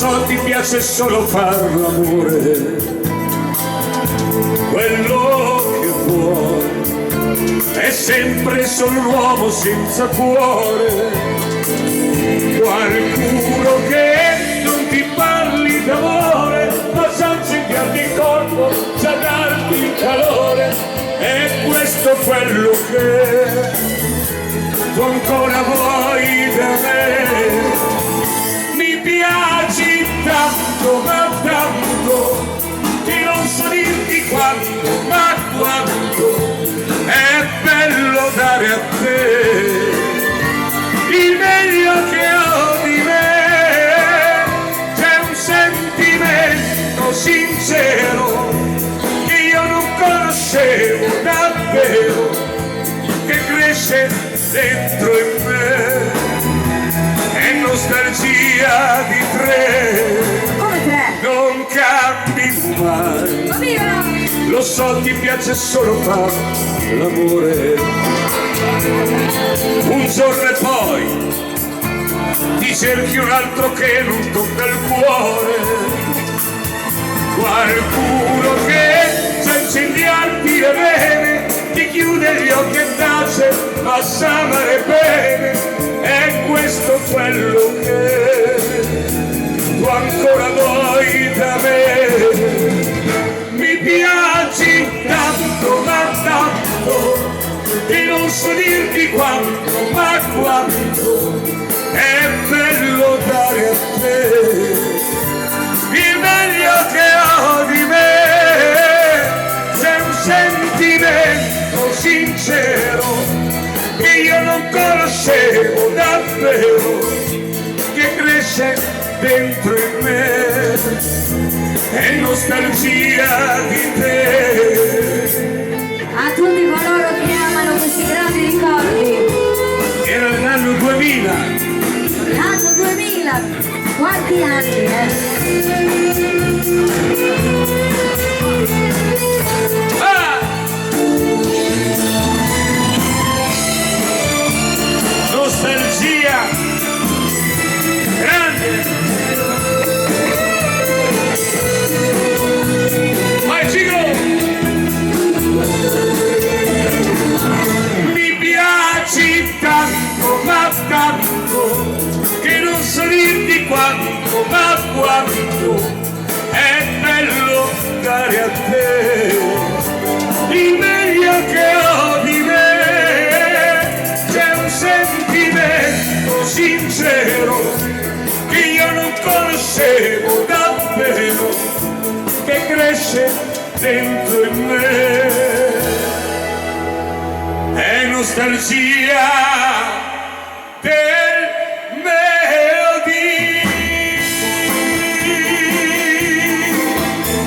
so ti piace solo far l'amore, quello che vuoi, è sempre solo un uomo senza cuore, qualcuno che non ti parli d'amore, ma sa incendiarti il corpo, sa darti il calore, e questo è quello che tu ancora vuoi da me. Mi piaci tanto, ma tanto, che non so dirti quanto, ma quanto è bello dare a te il meglio che ho di me. C'è un sentimento sincero che io non conoscevo davvero, che cresce dentro in me, è nostalgia di tre. Come tre? Non cambi mai, lo so ti piace solo far l'amore, un giorno e poi ti cerchi un altro che non tocca il cuore, qualcuno che sa incendiarti le vene, ti chiude gli occhi e tace, ma sa amare bene, è questo quello che tu ancora vuoi da me. Mi piaci tanto, ma tanto, che non so dirti quanto, ma quanto è bello dare a te il meglio che ho di me. C'è un sentimento sincero che io non conoscevo davvero, che cresce dentro in me, è nostalgia di te. A tutti coloro che amano questi grandi ricordi. Era l'anno 2000. L'anno 2000, quanti anni, Ah! Nostalgia grande. Vai Ciclo! Mi piaci tanto, ma tanto, che non so dirti quanto, ma quanto è bello dare a te il meglio che ho di me. C'è un sentimento sincero che io non conoscevo davvero, che cresce dentro in me, è nostalgia del melodì.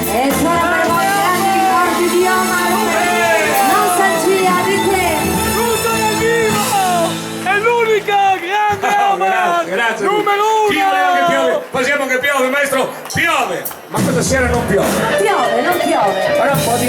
E sono per voi grandi ricordi di Omar, nostalgia di te. Tutto nel vivo! È l'unica grande Omar! Grazie. Numero Chi voleva che piove? uno! Facciamo che piove, maestro! Piove! Ma questa sera non piove. Piove, non piove. Ora un po' di